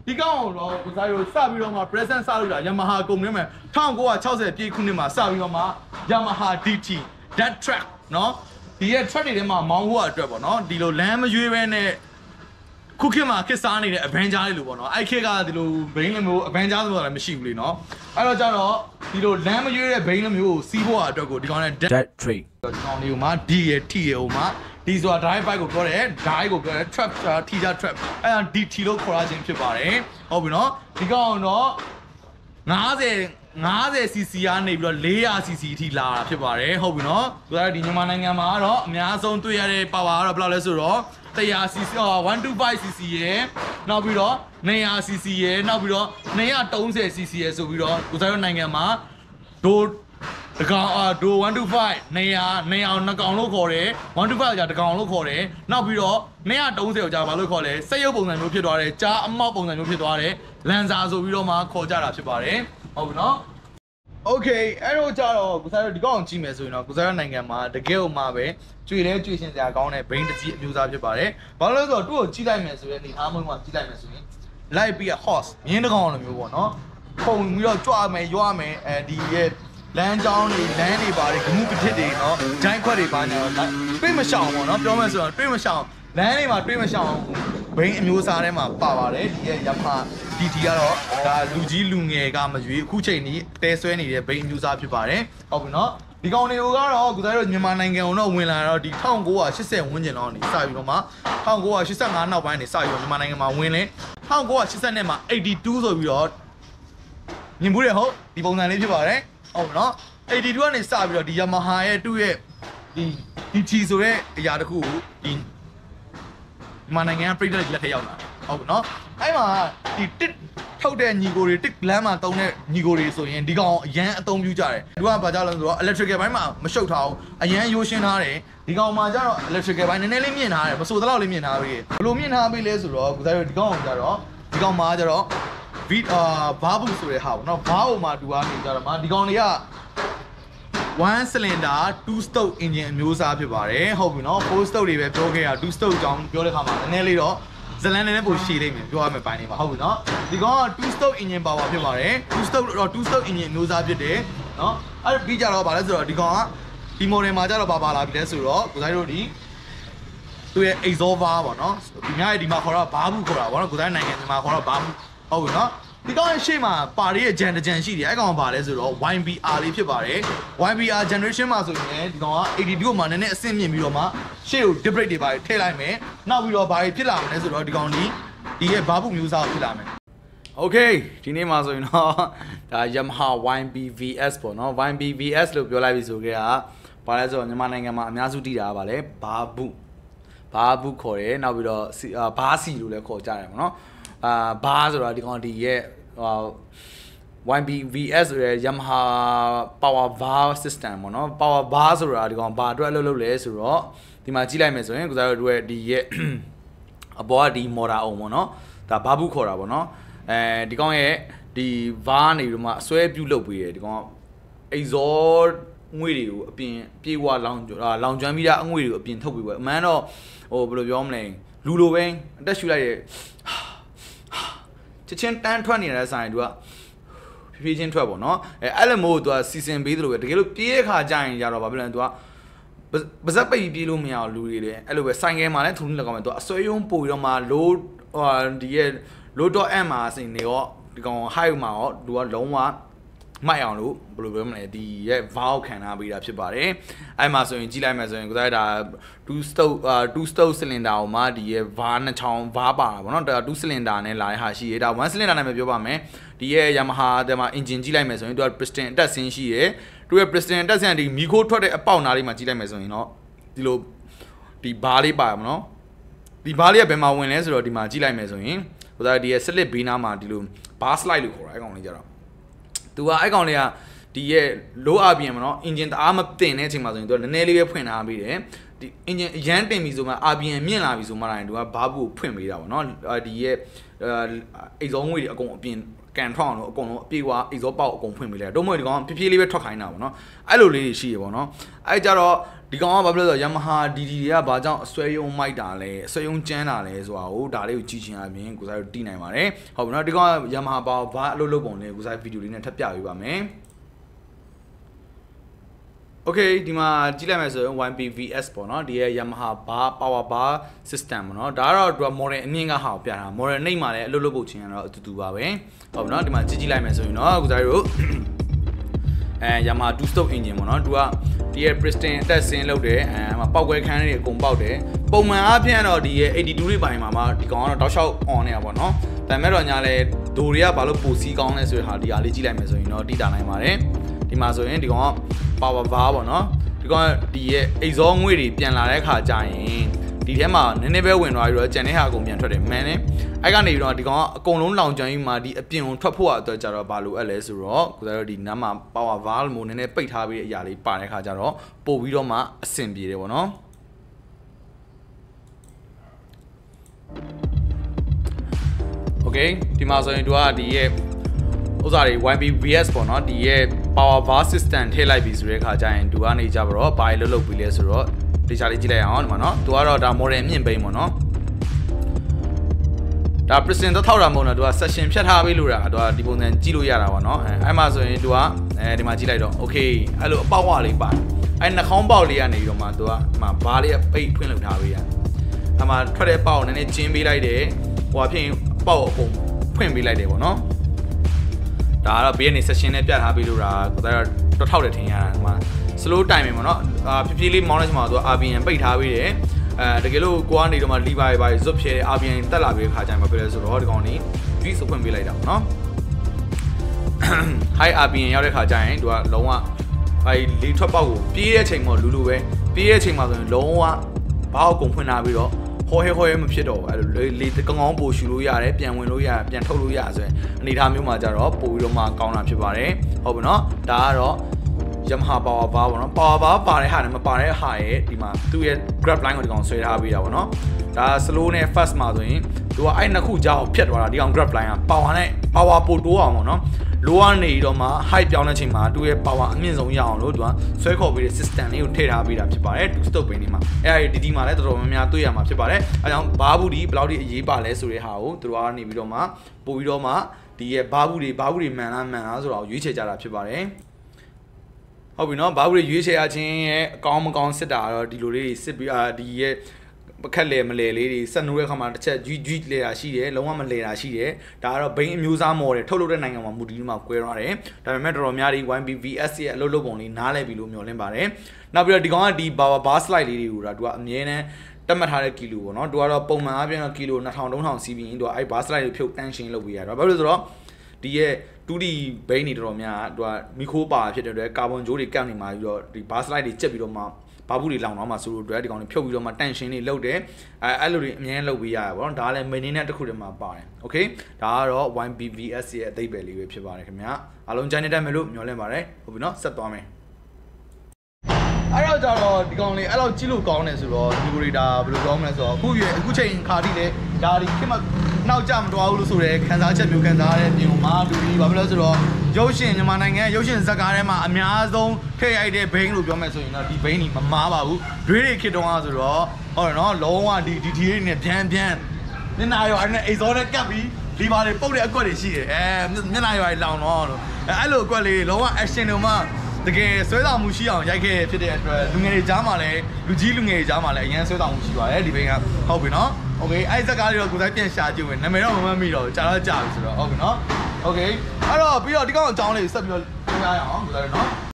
ဒီကောင်တော့ကိုစားရိုစပြီးတော့မှ present စလို့တာ Yamaha ကုန်နေမယ်1960ပြည့်ခုနှစ်မှာစပြီးတော့မှ Yamaha DT that track နော်ဒီရဲ့ track တွေထဲမှာမောင်းဖို့အတွက်ပေါ့နော်ဒီလိုလမ်းမရွေးပဲနဲ့ခုခေတ်မှာခစ်စားနေတဲ့ Avenger တွေလို့ပေါ့နော်အဲ့ခေတ်ကဒီလိုဘိန်းလိုမျိုး Avenger ဆိုတာလည်းမရှိဘူးလေနော်အဲ့တော့ကျတော့ဒီလိုလမ်းမရွေးတဲ့ဘိန်းလိုမျိုးကိုစီးဖို့အတွက်ကိုဒီကောင်နဲ့ that trade ဒီကောင်လေးကိုမှ D ရဲ့ T ရဲ့ဟိုမှာဒီဆိုတာ drive bike ကိုပြောတယ် drive ကိုပြောတယ် trap teacher trap အဲ့ဒါ DT လို့ခေါ်ရခြင်းဖြစ်ပါတယ်ဟုတ်ပြီနော်ဒီကောင်တော့50cc ကနေပြီးတော့ 400cc အထိလာတာဖြစ်ပါတယ်ဟုတ်ပြီနော်ဒါဆိုတော့ဒီမြန်မာနိုင်ငံမှာကတော့အများဆုံးတွေ့ရတဲ့ power ကတော့ဘယ်လောက်လဲဆိုတော့ 100cc 125cc ရယ်နောက်ပြီးတော့ 200cc ရယ်နောက်ပြီးတော့ 230cc ရယ်ဆိုပြီးတော့ကိုစားရနိုင်ငံမှာဒိုတကောင်ဒို125 200နှစ်ကောင်လို့ခေါ်တယ်125ကြာတကောင်လို့ခေါ်တယ်နောက်ပြီးတော့230ကိုကြာဘာလို့ခေါ်လဲစက်ရုပ်ပုံစံမျိုးဖြစ်သွားတယ်ကြားအမောက်ပုံစံမျိုးဖြစ်သွားတယ်လန်စာဆိုပြီးတော့မှခေါ်ကြတာဖြစ်ပါတယ်ဟုတ်ပြီနော်Okay အဲ့တော့ကြတော့ကိုစားရဒီကောင်ကြည့်မယ်ဆိုရင်တော့ကိုစားရနိုင်ငံမှာတကယ်ဥမှာပဲကျွေလဲကျွေရှင်စရာကောင်းတဲ့ဘိန်းတကြီးအမျိုးသားဖြစ်ပါတယ်ဘာလို့လဲဆိုတော့သူ့ကိုကြည့်လိုက်မယ်ဆိုရင်ဒီအားမွေးမှာကြည့်လိုက်မယ်ဆိုရင်လိုက်ပြီး horse မြင်းတကောင်လိုမျိုးပေါ့နော်ပုံပြီးတော့ကြွမယ်ရွာမယ်ဒီရဲ့လမ်းကြောင်းတွေလမ်းတွေပါတယ်ဂမှုကထစ်တွေနော်ဂျိုင်းခွက်တွေပါနေတော့တွေးမရှောင်ပေါ့နော်ပြောမယ်ဆိုတော့တွေးမရှောင်လမ်းတွေမှာတွေးမရှောင်ဘိန်းအမျိုးအစားထဲမှာပါပါတယ်ဒီရဲ့ Yamaha DT ကတော့ဒါလူကြီးလူငယ်ကမရွေးအခုချိန်นี้တဲဆွဲနေတဲ့ဘိန်းအမျိုးအစားဖြစ်ပါတယ်ဟုတ်ပြီနော်ဒီကောင်တွေကတော့ကိုစားတို့မြန်မာနိုင်ငံကိုတော့ဝင်လာတော့ဒီ1980ဝန်းကျင်တော့နေစပြီးတော့မှ1985နောက်ပိုင်းနေစပြီးတော့မြန်မာနိုင်ငံမှာဝင်လဲ1980နဲ့မှာ82ဆိုပြီးတော့မြင်ဘူးတယ်ဟုတ်ဒီပုံစံလေးဖြစ်ပါတယ်ဟုတ်ပြီနော်82ကနေစပြီးတော့ဒီ Yamaha ရဲ့သူ့ရဲ့ဒီ DT ဆိုတဲ့အရာတစ်ခုကိုဒီမြန်မာနိုင်ငံကပြည်သက်လက်ထက်ရောက်လာဟုတ်ပြီနော်အဲ့မှာဒီတစ်ထုတ်တဲ့ညီကိုတွေတစ်လမ်းမှာတုံးတဲ့ညီကိုတွေဆိုရင်ဒီကောင်အရန်အသုံးပြုကြတယ်သူကဘာကြောင့်လဲဆိုတော့ electrical ဘိုင်းမှာမရှုပ်ထားဘူးအရန်ရိုးရှင်းထားတယ်ဒီကောင်မှာကျတော့ electrical ဘိုင်းနည်းနည်းလေးမြင့်ထားတယ်မဆိုတော့လေးမြင့်ထားပြီဘယ်လိုမြင့်ထားပြီလဲဆိုတော့ကိုစားရဒီကောင်ကိုကျတော့ဒီကောင်မှာကျတော့ဘာဘူးဆိုတဲ့ဟာပေါ့နော်ဘားဟိုမှာတူအားနေကြတော့မှာဒီကောင်တွေက1 cylinder 2 stroke engine အမျိုးအစားဖြစ်ပါတယ်ဟုတ်ပြီနော်4 stroke တွေပဲပြောခဲ့တာ2 stroke ကြောင်းပြောတဲ့ခါမှာနည်းနည်းလေးတော့ဇလန်နဲ့ပိုရှည်လိမ့်မယ်ပြောရမယ်ပိုင်းနေမှာဟုတ်ပြီနော်ဒီကောင်က2 stroke engine power ဖြစ်ပါတယ်2 stroke engine အမျိုးအစားဖြစ်တယ်နော်အဲ့ပြီးကြတော့ဗာလဲဆိုတော့ဒီကောင်ကဒီ model မှာကြတော့ပါလာပြီလဲဆိုတော့ကိုစားတို့ဒီသူရဲ့ exhaust valve ပေါ့နော်ဒီများရဲ့ဒီမှာခေါ်တော့ဘာဘူးခေါ်တာဗောနော်ကိုစားနိုင်ငံဒီမှာခေါ်တော့ဘာဘူးဟုတ်ပြီနော်ဒီကောင်ရဲ့ရှေ့မှာပါရီရဲ့ဂျန်တဂျန်ရှိတယ်အဲ့ကောင်ကဘာလဲဆိုတော့ YBR လေးဖြစ်ပါတယ် YBR generation မှာဆိုရင်ဒီကောင်က82မှာနည်းနည်းအဆင့်မြင့်ပြီးတော့မှရှေ့ကို deep brake တွေပါထည့်လိုက်မယ်နောက်ပြီးတော့ဘာတွေဖြစ်လာမလဲဆိုတော့ဒီကောင်ဒီရဲ့ဘာဘူးမျိုးစားဖြစ်လာမယ် Okay ဒီနေ့မှာဆိုရင်တော့ဒါ Yamaha YBVS ပေါ့နော် YBVS လို့ပြောလိုက်ပြီဆိုကြတာဘာလဲဆိုတော့မြန်မာနိုင်ငံမှာအများစုတည်တာပါလေဘာဘူးခေါ်တယ်နောက်ပြီးတော့ဘာစီလို့လည်းခေါ်ကြတယ်ပေါ့နော်ဘာဆိုတာဒီကောင်ဒီရဲ့YBVS ဆိုတဲ့ Yamaha Power Valve System ပေါ့နော် Power Valve ဆိုတာဒီကောင်ဘာအတွက်အလုပ်လုပ်လဲဆိုတော့ဒီမှာကြည့်လိုက်မယ်ဆိုရင်ကိုစားတို့ရဲ့ဒီရဲ့အပေါ်ကဒီ motor အောင်ပေါ့နော်ဒါဘာဘူးခေါ်တာပေါ့နော်ဒီကောင်ရဲ့ဒီ valve နေပြီးမှအစွဲပြုတ်လုပ်ပေးတယ်ဒီကောင် exhaust ငွေတွေကိုအပြင်ပြေဝလောင်ကျွမ်းပြီးတာအငွေတွေကိုအပြင်ထုတ်ပေးပဲအမှန်တော့ဟိုဘယ်လိုပြောမလဲလူလိုပဲအတက်ရှူလိုက်ရဲ့ချက်ချင်းတန်းထွက်နေတဲ့ဆိုင်သူကဖြည်းဖြည်းချင်းထွက်ပေါ့နော်အဲ့လိုမျိုးသူကစီစဉ်ပေးသလိုပဲတကယ်လို့ပြေးတဲ့ခါကြာရင်ကြတော့ဘာဖြစ်လဲသူကပါဇက်ပိတ်ပြေးလို့မရအောင်လူတွေလေအဲ့လိုပဲဆိုင်ကယ်မှာလည်းထုံးနေလောက်အောင်သူကအစွဲယုံပို့ပြီးတော့မှ load ဒီရဲ့ load.m မှာစင်နေရောဒီကောင် high မှာရောသူကလုံးဝမိုက်အောင်လို့ဘယ်လိုပြောမလဲဒီရဲ့ valve ခံထားပေးတာဖြစ်ပါတယ်အဲ့မှာဆိုရင်ကြည့်လိုက်မယ်ဆိုရင်ကိုစားဒါ2 stroke cylinder ဟိုမှာဒီရဲ့ valve နှစ်ချောင်း valve ပါတာဗောနော်ဒါ2 cylinder နဲ့လာတဲ့ဟာရှိရဒါ1 cylinder နဲ့ပဲပြောပါမယ်ဒီရဲ့ Yamaha တဲ့မှာ engine ကြည့်လိုက်မယ်ဆိုရင်သူက piston အတက်ဆင်းရှိရသူရဲ့ piston အတက်ဆင်းဒီမီခိုးထွက်တဲ့အပေါက်နားလေးမှာကြည့်လိုက်မယ်ဆိုရင်တော့ဒီလိုဒီဘားလေးပါမနော်ဒီဘားလေးကဘယ်မှာဝင်လဲဆိုတော့ဒီမှာကြည့်လိုက်မယ်ဆိုရင်ကိုစားဒီရဲ့ slip ဘေးနားမှာဒီလို bar slide လို့ခေါ်တာအဲ့ကောင်လေးကြတော့သူကအဲ့ကောင်လေးကဒီရဲ့ low RPM မနော် engine တအားမတင်တဲ့အချိန်မှာဆိုရင်သူကနည်းနည်းလေးပဲဖွင့်ထားပေးတယ်ဒီ engine အရန်တင်ပြီဆိုမှ RPM မြင့်လာပြီဆိုမှတိုင်းသူကဘာဘူးကိုဖွင့်ပေးတာပေါ့နော်ဒီရဲ့ အိတ်စောငွေတွေအကုန်အပြင်ကန်ထောင်းတော့အကုန်လုံးအပြေးွားအိတ်စောပေါက်အကုန်ဖွင့်ပေးလိုက်တော့မဟုတ်ဒီကောင်ဖြည်းဖြည်းလေးပဲထွက်ခိုင်းတာပေါ့နော်အဲ့လိုလေးရှိရပေါ့နော်အဲ့ကြတော့ဒီကောင်ကဘာဖြစ်လဲဆိုတော့ Yamaha DD တွေကဘာကြောင့်အစွဲယုံမိုက်တာလဲအစွဲယုံကျန်းတာလဲဆိုတာကိုဒါလေးကိုကြည့်ချင်အပြင်ကိုစားတို့သိနိုင်ပါတယ်ဟုတ်ပြီနော်ဒီကောင်က Yamaha ဘာအလုပ်လုပ်ပုံလဲကိုစားဗီဒီယိုလေးနဲ့ထပ်ပြပေးပါမယ်Okay ဒီမှာကြည့်လိုက်မယ်ဆိုရင် 1PVS ပေါ့နော်ဒီရဲ့ Yamaha power bar system ပေါ့နော်ဒါကတော့သူက model အမြင့်ကဟာကိုပြတာ model နှိပ်မှာလည်းအလုပ်လုပ်ဖို့ချင်းကတော့အတူတူပါပဲဟုတ်ပြီနော်ဒီမှာကြည့်လိုက်မယ်ဆိုရင်တော့ကိုစားတို့Yamaha 2 stroke engine ပေါ့နော်သူကဒီရဲ့ piston အတက်ဆင်းလုပ်တယ်ပောက်ကွဲခန်းတွေအကုန်ပေါက်တယ်ပုံမှန်အားဖြင့်တော့ဒီရဲ့82တွေပိုင်းမှာဒီကောင်ကတော့တောက်လျှောက် on နေတာပေါ့နော်ဒါပေမဲ့တော့ညာလဲဒိုတွေကဘာလို့ပိုစီးကောင်းလဲဆိုတဲ့ဟာဒီအားလေးကြည့်လိုက်မယ်ဆိုရင်တော့တိတာနိုင်ပါတယ်ဒီမှာဆိုရင်ဒီကောင်က power bar ပေါ့နော်ဒီကောင်ဒီရဲ့အိတ်စောငွေတွေပြန်လာတဲ့အခါကျရင်ဒီထဲမှာနည်းနည်းပဲဝင်သွားပြီးတော့ကျန်တဲ့ဟာအကုန်ပြန်ထွက်တယ်မှန်တယ်အဲ့ကနေပြီးတော့ဒီကောင်ကအကုန်လုံးလောင်ကျွမ်းပြီးမှဒီအပြင်ကိုထွက်ဖို့အတွက်ကြတော့ဘာလို့အဲ့လဲဆိုတော့ကိုယ်တို့ဒီနားမှာ power valve မို့နည်းနည်းပိတ်ထားပြီးတဲ့အရာလေးပါတဲ့အခါကျတော့ပို့ပြီးတော့မှအဆင်ပြေတယ်ပေါ့နော်โอเคဒီမှာဆိုရင်သူကဒီရဲ့ဥစားတွေ 1PVS ပေါ့နော်ဒီရဲ့ power bar system ထည့်လိုက်ပြီဆိုတဲ့အခါကျရင်သူကနေကြပါတော့ဘာလို့လုပ်ပြီးလဲဆိုတော့ဒီချာလေးကြည့်လိုက်အောင်ဒီမှာနော်သူကတော့ဒါ model အမြင့်ပိန်းပေါ့နော်ဒါ piston တော့ထောက်တာမဟုတ်တော့သူက section ဖြတ်ထားပေးလို့တာသူကဒီပုံစံကြည့်လို့ရတာပေါ့နော်အဲ့မှာဆိုရင်သူကဒီမှာကြည့်လိုက်တော့ okay အဲ့လိုအပေါက်ဝလေးပါအဲ့နှာခေါင်းပေါက်လေးကနေပြီးတော့မှသူကဒီမှာဘားလေးပိတ်ဖွင့်လုပ်ထားပေးရအဲ့မှာထွက်တဲ့ပေါက်နည်းနည်းကျင်းပေးလိုက်တယ်ဟိုအဖြစ်ပေါက်အကုန်ဖွင့်ပေးလိုက်တယ်ပေါ့နော်ဒါကတော့ဘေးကနေ section နဲ့ပြထားပေးလို့တာတော့ထောက်တယ်ထင်ရတာဒီမှာ slow timing ပေါ့နော်ဖြည်းဖြည်းလေးမောင်းလိုက်ချင်မှာသူက RPM ပိတ်ထားပေးတယ်တကယ်လို့ကိုကနေတော့မှ lever ပဲဇွတ်ဖြဲ RPM တက်လာပြီးခါကျရင်မဖြစ်လဲဆိုတော့ဒီကောင်နေ tweak ဖွင့်ပေးလိုက်တာပေါ့နော် high RPM ရောက်တဲ့ခါကျရင်သူကလုံးဝလေထွက်ပေါက်ကိုပြေးတဲ့အချိန်မှာလူလူပဲပြေးတဲ့အချိန်မှာဆိုရင်လုံးဝဘာအောင်ကုန်ဖွင့်ထားပြီးတော့ဟောဟဲမဖြစ်တော့ဘူးအဲ့လိုလေကောင်းကောင်းပို့ရှူလို့ရတယ်ပြန်ဝင်လို့ရတယ်ပြန်ထုတ်လို့ရဆိုရင်အနေထားမျိုးမှာကြတော့ပို့ပြီးတော့မှကောင်းတာဖြစ်ပါတယ်ဟုတ်ပြီနော်ဒါကတော့ Yamaha power bar ပေါ့နော် power bar ပါတဲ့ဟာနဲ့မပါတဲ့ဟာရဲ့ဒီမှာသူ့ရဲ့ grab line ကိုဒီကောင်ဆွဲထားပေးတာပေါ့နော်ဒါ slow နဲ့ fast မှာဆိုရင်သူကအဲ့နှစ်ခုကြားကိုဖြတ်သွားတာဒီကောင် grab line က power နဲ့ power ပို့တိုးအောင်ပေါ့နော် low ကနေတော့မှ high ပြောင်းတဲ့ချိန်မှာသူ့ရဲ့ power အမြင့်ဆုံးရအောင်လို့သူကဆွဲခေါ်ပေးတဲ့ system လေးကိုထည့်ထားပေးတာဖြစ်ပါတယ်2 stroke ပင်ဒီမှာအဲ့ဒီမှာလည်းတော်တော်များများတွေ့ရမှာဖြစ်ပါတယ်အဲကြောင့်ဘားဘူးဒီဘယ်လောက်ထိအရေးပါလဲဆိုတဲ့ဟာကိုသူတို့ကနေပြီးတော့မှပို့ပြီးတော့မှဒီရဲ့ဘားဘူးတွေမှန်လားဆိုတော့ရွေးချယ်ကြတာဖြစ်ပါတယ်ဟုတ်ပြီနော်ဘာဘူးတွေရွေးချယ်ရချင်းရဲ့အကောင်းမကောင်းစစ်တာတော့ဒီလိုလေးတွေစစ်ပြီးဒီရဲ့ပခက်လေမလေလေးတွေဆက်နိုးတဲ့ခါမှာတစ်ချက်ဂျွီလေတာရှိတယ်လုံးဝမလေတာရှိတယ်ဒါကတော့ဘိန်းအမျိုးအစားမော်တယ်ထုတ်လုပ်တဲ့နိုင်ငံမှာမူတည်ပြီးမှကွဲသွားတယ်ဒါပေမဲ့တော်တော်များဒီ 1PVS ရဲ့အလုပ်လုပ်ပုံလေးနားလည်ပြီလို့မျှော်လင့်ပါတယ်နောက်ပြီးတော့ဒီကောင်ကဒီ bar slide လေးတွေကိုဒါသူကအမြဲတမ်းတက်မှတ်ထားတဲ့ကီလိုပေါ့နော်သူကတော့ပုံမှန်အပြင်ကီလို2000-3000 စီးပြီးရင်သူကအဲ့ bar slide တွေဖြုတ်တန်းရှင်းလုပ်ပေးရတော့ဘာလို့လဲဆိုတော့ဒီရဲ့ 2D ဘိန်းတွေတော်တော်များသူကမီခိုးပါဖြစ်တဲ့အတွက်ကာဗွန်ဂျိုးတွေကပ်နေမှာပြီးတော့ဒီ bar slide တွေကျက်ပြီးတော့မှဘာဘူးတွေလောင်တော့မှဆိုလို့ဒီကောင်တွေဖြုတ်ပြီးတော့မှတန့်ရှင်းတွေလုပ်တယ်အဲ့လိုတွေအများကြီးလုပ်ပေးရတာပေါ့နော်ဒါလည်း main နဲ့တစ်ခုတည်းမှာပါတယ်โอเคဒါကတော့ 1PVS ရဲ့အသေးပဲလေးပဲဖြစ်ပါတယ်ခင်ဗျာအားလုံးကြိုက်နေတတ်မယ်လို့မျှော်လင့်ပါတယ်ဟုတ်ပြီနော်ဆက်သွားမယ်အဲ့တော့ကြတော့ဒီကောင်လေးအဲ့လောက်ကြည့်လို့ကောင်းတယ်ဆိုတော့ဒီလိုဒါဘယ်လိုပြောမလဲဆိုတော့အခုချိန်ခါတိလေဒါဒီခင်မနောက်ကြမတော်ဘူးလို့ဆိုရဲခံစားချက်မျိုးခံစားရတဲ့ပြင်မှာလူကြီးဘာဖြစ်လဲဆိုတော့ရုပ်ရှင်မြန်မာနိုင်ငံရုပ်ရှင်ဇာတ်ကားထဲမှာအများဆုံးထည့်ရိုက်တဲ့ဘိန်းလို့ပြောမယ်ဆိုရင်တော့ဒီဘိန်းကြီးမမားပါဘူးဒွေးတွေခစ်တုံးอ่ะဆိုတော့ဟုတ်တယ်နော်လုံးဝဒီတွေနဲ့ပြန်မျက်နှာရောအဲ့နဲ့အိတ်စောနဲ့ကပ်ပြီးဒီပါတွေပုတ်တဲ့အကွက်တွေရှိတယ်မျက်နှာရောလောင်တော့လို့အဲ့လိုအကွက်လေးလုံးဝ action တွေမှာတကယ်ဆွဲဆောင်မှုရှိအောင်ရိုက်ခဲ့ဖြစ်တဲ့အတွက်လူငယ်တွေကြားမှာလည်းလူကြီးလူငယ်တွေကြားမှာလည်းအရင်ဆွဲဆောင်မှုရှိပါတယ်ဒီဘိန်းကဟုတ်ပြီနော်โอเคအဲ့ဇက်ကားလေးတော့ကိုယ်တိုင်းပြန်ရှာကြည့်ဝင်နာမည်တော့မမှတ်မိတော့ကြာတော့ကြာပြီဆိုတော့ဟုတ်ပြီနော်โอเคအဲ့တော့ပြီးတော့ဒီကောင်အကြောင်းလေးဆက်ပြီးတော့ပြောရအောင်ကိုယ်တိုင်းနော်